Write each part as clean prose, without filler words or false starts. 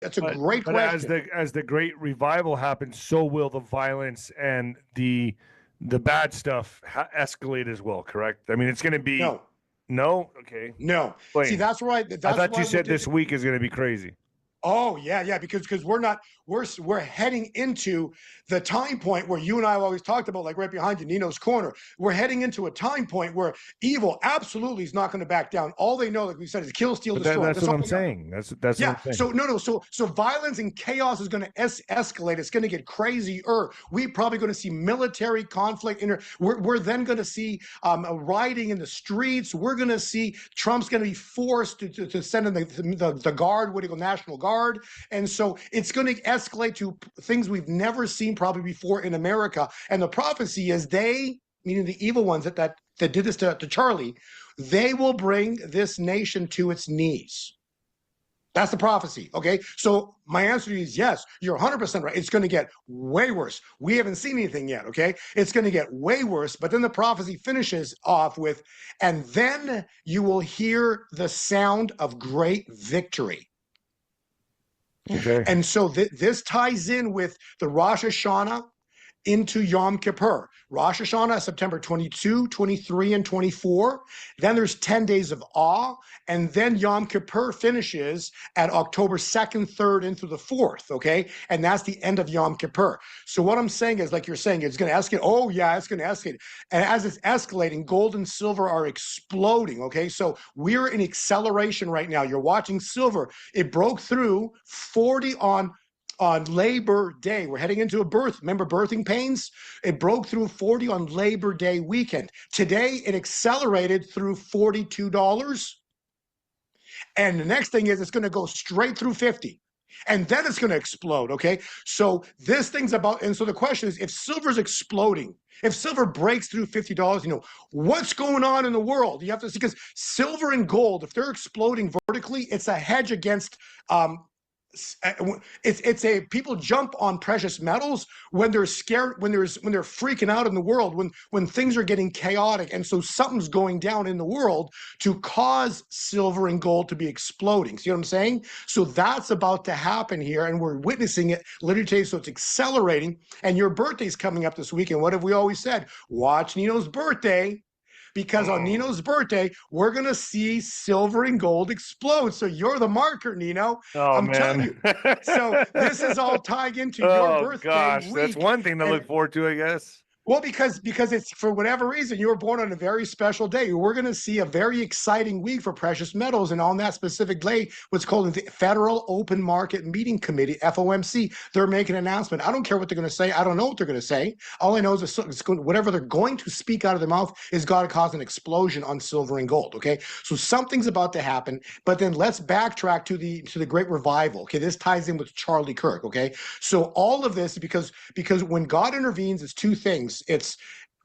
That's a great but question. as the great revival happens, so will the violence and the bad stuff escalate as well. Correct? I mean, it's going to be No, no. Okay, no. See, explain. that's why. I That's thought you why said this week is going to be crazy. Oh yeah, yeah, because we're heading into the time point where you and I have always talked about, like right behind you, Nino's corner. We're heading into a time point where evil absolutely is not going to back down. All they know, like we said, is kill, steal, But destroy. that's That's what all I'm they know. saying. That's what Yeah. I'm saying. So no. So violence and chaos is going to escalate. It's going to get crazier. We're probably going to see military conflict. We're then going to see rioting in the streets. We're going to see Trump's going to be forced to send in the guard, what do you call National Guard, and so it's going to escalate to things we've never seen probably before in America. And the prophecy is they, meaning the evil ones that did this to Charlie, they will bring this nation to its knees. That's the prophecy. Okay. So my answer to you is yes, you're 100% right. It's going to get way worse. We haven't seen anything yet. Okay. It's going to get way worse. But then the prophecy finishes off with, and then you will hear the sound of great victory. Okay. And so this ties in with the Rosh Hashanah into Yom Kippur. Rosh Hashanah, September 22, 23, and 24. Then there's 10 days of awe. And then Yom Kippur finishes at October 2nd, 3rd, and through the 4th, okay? And that's the end of Yom Kippur. So what I'm saying is, like you're saying, it's going to escalate. Oh, yeah, it's going to escalate. And as it's escalating, gold and silver are exploding, okay? So we're in acceleration right now. You're watching silver. It broke through 40 on Labor Day. We're heading into a birth. Remember birthing pains? It broke through 40 on Labor Day weekend. Today, it accelerated through $42. And the next thing is it's going to go straight through 50. And then it's going to explode, okay? So this thing's about, and so the question is, if silver's exploding, if silver breaks through $50, what's going on in the world? You have to see, because silver and gold, if they're exploding vertically, it's a hedge against it's a people jump on precious metals when they're scared, when they're freaking out in the world, when things are getting chaotic, and so something's going down in the world to cause silver and gold to be exploding. See what I'm saying? So that's about to happen here, and we're witnessing it literally today. So it's accelerating, and your birthday's coming up this weekend. What have we always said? Watch Nino's birthday, because on Nino's birthday, we're going to see silver and gold explode. So you're the marker, Nino. Oh I'm telling man. you. So this is all tying into your Oh birthday gosh, that's week. one thing to And look forward to, I guess. well, because it's for whatever reason you were born on a very special day. We're going to see a very exciting week for precious metals, and on that specific day, what's called the Federal Open Market Meeting Committee (FOMC). They're making an announcement. I don't care what they're going to say. I don't know what they're going to say. All I know is whatever they're going to speak out of their mouth is going to cause an explosion on silver and gold. Okay, so something's about to happen. But then let's backtrack to the Great Revival. Okay, this ties in with Charlie Kirk. Okay, so all of this because when God intervenes, it's two things. It's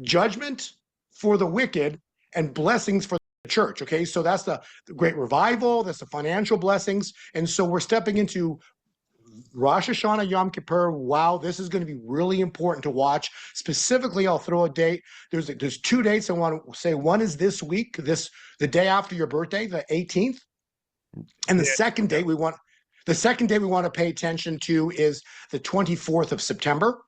judgment for the wicked and blessings for the church. Okay, so that's the great revival, that's the financial blessings. And so we're stepping into Rosh Hashanah, Yom Kippur. Wow, this is going to be really important to watch. Specifically, I'll throw a date. There's 2 dates I want to say. One is this week, the day after your birthday, the 18th. And the second date we want to pay attention to is the 24th of September.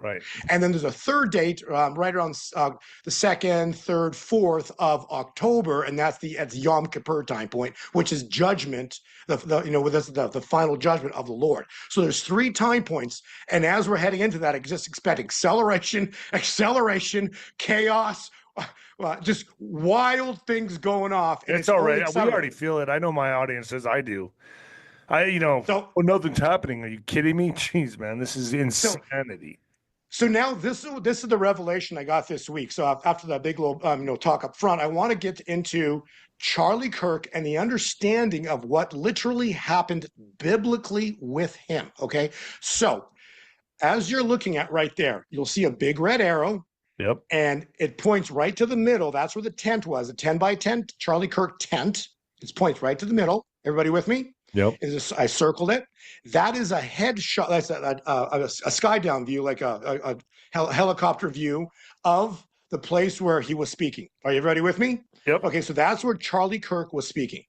Right. And then there's a third date right around the 2nd, 3rd, 4th of October, and that's the Yom Kippur time point, which is judgment. The final judgment of the Lord. So there's 3 time points, and as we're heading into that, just expect acceleration, chaos. Just wild things going off, and It's it's all only right. We already accelerating. feel it. I know my audience says I do. So, Nothing's happening. Are you kidding me? Jeez, man, this is so insanity. So now this is the revelation I got this week. So after that big little talk up front, I want to get into Charlie Kirk and the understanding of what literally happened biblically with him. Okay, so as you're looking at right there, you'll see a big red arrow. Yep. And it points right to the middle. That's where the tent was, a 10 by 10 Charlie Kirk tent. It points right to the middle. Everybody with me? Yep. I circled it. That is a headshot. That's a sky down view, like a helicopter view of the place where he was speaking. Are you ready with me? Yep. Okay, so that's where Charlie Kirk was speaking.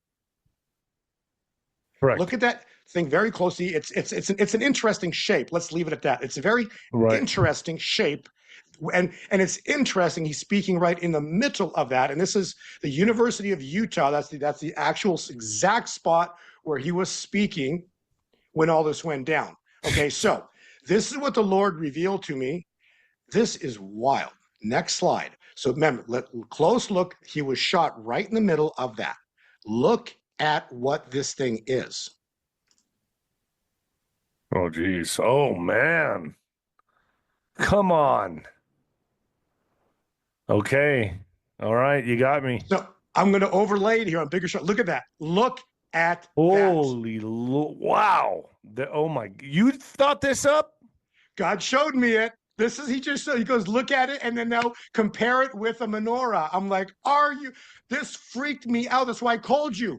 Correct. Look at that. think very closely. It's an interesting shape. Let's leave it at that. It's a very interesting shape. And it's interesting. He's speaking right in the middle of that. And this is the University of Utah. That's the actual exact spot where he was speaking when all this went down. Okay, so this is what the Lord revealed to me. This is wild. Next slide. So remember, close look. He was shot right in the middle of that. Look at what this thing is. Oh, geez. Oh, man. Come on. Okay. All right. You got me. So I'm going to overlay it here on bigger shot. Look at that. Look at Holy wow. Oh, my. You thought this up? God showed me it. He goes, look at it, and then now compare it with a menorah. I'm like, this freaked me out. That's why I called you.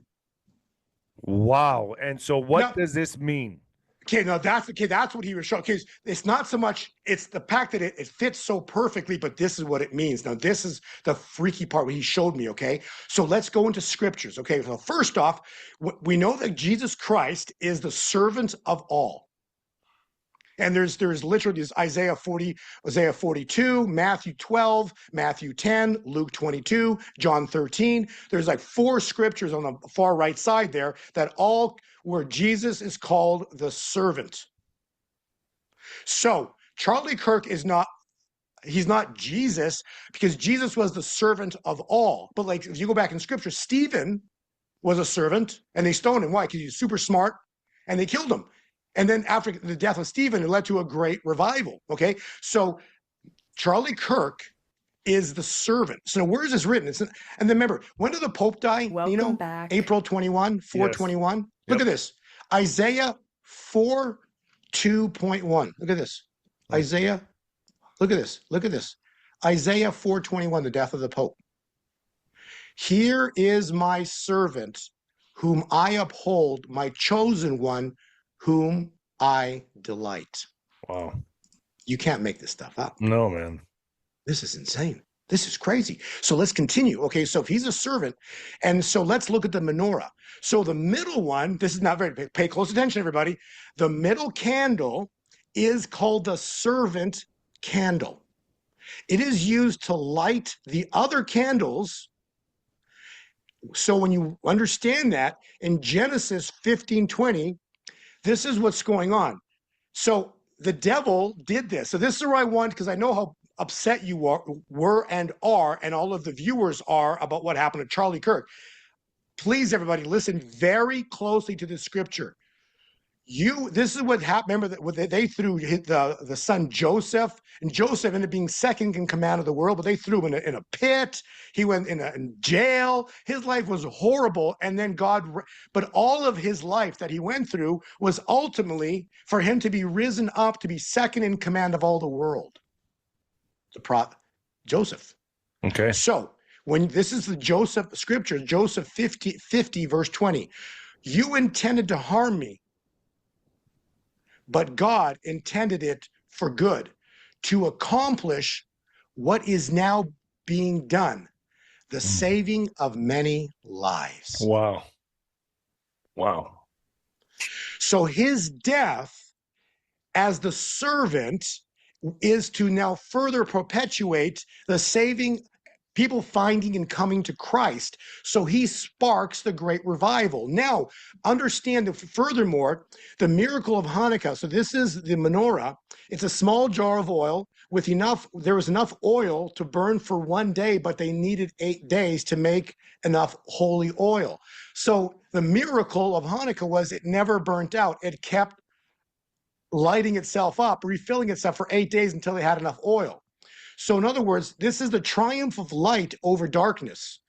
Wow. And so what does this mean? Okay, no, that's what he was showing. Okay, it's not so much, it's the fact that it fits so perfectly, but this is what it means. Now, this is the freaky part where he showed me, okay? So let's go into scriptures, okay? So first off, we know that Jesus Christ is the servant of all. And there's literally Isaiah 40, Isaiah 42, Matthew 12, Matthew 10, Luke 22, John 13. There's like 4 scriptures on the far right side there that all where Jesus is called the servant. So Charlie Kirk he's not Jesus, because Jesus was the servant of all. But like if you go back in scripture, Stephen was a servant and they stoned him. Why? Because he's super smart and they killed him. And then after the death of Stephen, it led to a great revival, okay? So Charlie Kirk is the servant. So where is this written? And then remember, when did the Pope die? Welcome back. April 21, 421. Yes. Look at this. Isaiah 4:2.1. Look at this. Isaiah, look at this. Look at this. Isaiah 4:21, the death of the Pope. Here is my servant, whom I uphold, my chosen one, whom I delight. Wow. You can't make this stuff up. No, man. This is insane. This is crazy. So let's continue. Okay, so if he's a servant, and so let's look at the menorah. So the middle one, this is not very, pay close attention, everybody. The middle candle is called the servant candle. It is used to light the other candles. So when you understand that, in Genesis 15:20, this is what's going on. So the devil did this. So this is where I want, because I know how upset you were and are, and all of the viewers are about what happened to Charlie Kirk. Please, everybody, listen very closely to the scripture. This is what happened. Remember that they threw the son Joseph, and Joseph ended up being second in command of the world, but they threw him in a pit. He went in jail. His life was horrible. And then but all of his life that he went through was ultimately for him to be risen up to be second in command of all the world. The prophet Joseph. Okay. So when this is the Joseph scripture, Joseph 50 verse 20, you intended to harm me, but God intended it for good, to accomplish what is now being done, the saving of many lives. Wow. Wow. So his death as the servant is to now further perpetuate the saving, people finding and coming to Christ. So he sparks the great revival. Now, understand that furthermore, the miracle of Hanukkah, so this is the menorah, it's a small jar of oil with there was enough oil to burn for 1 day, but they needed 8 days to make enough holy oil. So the miracle of Hanukkah was it never burnt out. It kept lighting itself up, refilling itself for 8 days until they had enough oil. So in other words, this is the triumph of light over darkness.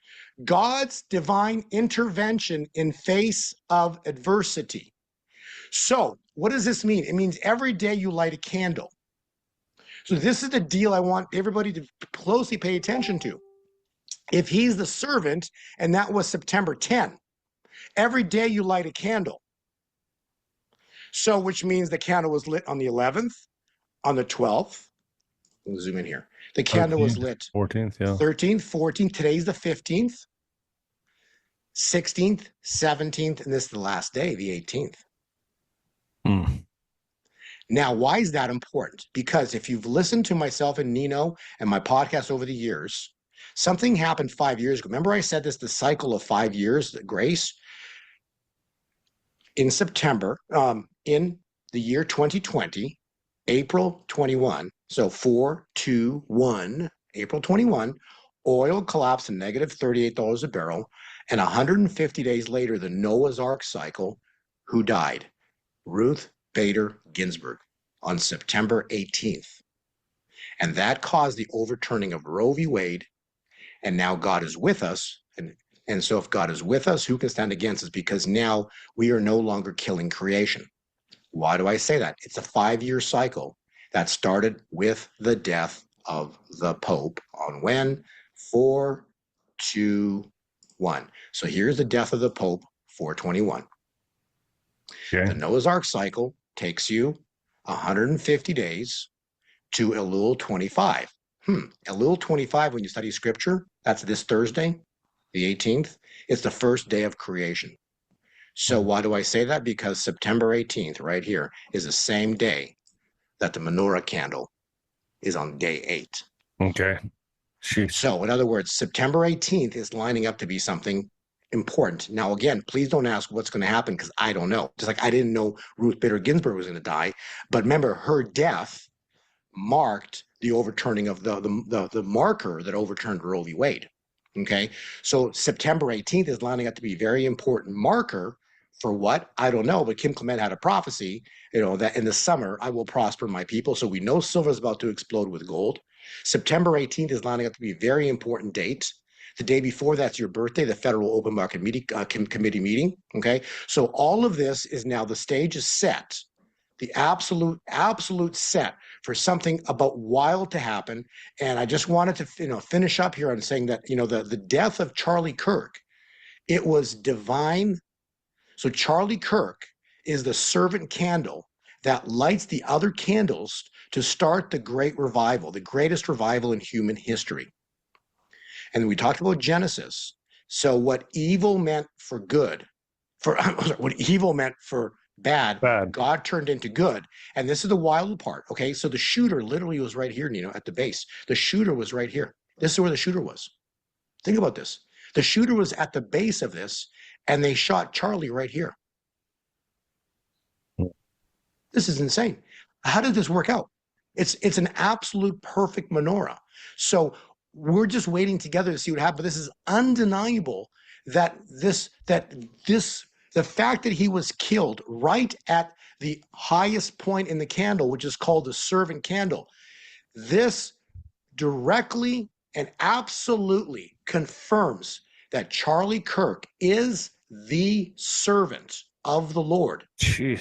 God's divine intervention in face of adversity. So what does this mean? It means every day you light a candle. So this is the deal I want everybody to closely pay attention to. If he's the servant, and that was September 10, every day you light a candle. So which means the candle was lit on the 11th, on the 12th. We'll zoom in here. The candle 13th, was lit 14th, yeah. 13th, 14th. Today's the 15th, 16th, 17th, and this is the last day, the 18th. Now, why is that important? Because if you've listened to myself and Nino and my podcast over the years, something happened 5 years ago. Remember, I said this, the cycle of 5 years, the grace? In September, in the year 2020, April 21, so 4/2/1, April 21, oil collapsed to negative $38 a barrel. And 150 days later, the Noah's Ark cycle, who died? Ruth Bader Ginsburg on September 18th. And that caused the overturning of Roe v. Wade. And now God is with us. And so if God is with us, who can stand against us? Because now we are no longer killing creation. Why do I say that? It's a 5-year cycle that started with the death of the Pope on when? 4/2/1. So here's the death of the Pope, 4/21. Okay. The Noah's Ark cycle takes you 150 days to Elul 25. Elul 25, when you study scripture, that's this Thursday, the 18th. It's the first day of creation. So why do I say that? Because September 18th, right here, is the same day that the menorah candle is on day 8. Okay. Jeez. So in other words, September 18th is lining up to be something important. Now, again, please don't ask what's going to happen because I don't know. Just like I didn't know Ruth Bader Ginsburg was going to die. But remember, her death marked the overturning of the marker that overturned Roe v. Wade. Okay, so September 18th is lining up to be a very important marker for what? I don't know, but Kim Clement had a prophecy, that in the summer I will prosper my people. So we know silver is about to explode with gold. September 18th is lining up to be a very important date. The day before that's your birthday, the Federal Open Market Committee meeting. Okay, so all of this is now, the stage is set, the absolute set for something about wild to happen. And I just wanted to finish up here on saying that the death of Charlie Kirk, it was divine. So Charlie Kirk is the servant candle that lights the other candles to start the great revival, the greatest revival in human history. And we talked about Genesis. So what evil meant for good, what evil meant for bad, God turned into good. And this is the wild part. Okay, so the shooter literally was right here, at the base. The shooter was right here. This is where the shooter was. Think about this. The shooter was at the base of this, and they shot Charlie right here. This is insane. How did this work out? It's an absolute perfect menorah. So we're just waiting together to see what happens. But this is undeniable that the fact that he was killed right at the highest point in the candle, which is called the servant candle, this directly and absolutely confirms that Charlie Kirk is the servant of the Lord. Jeez.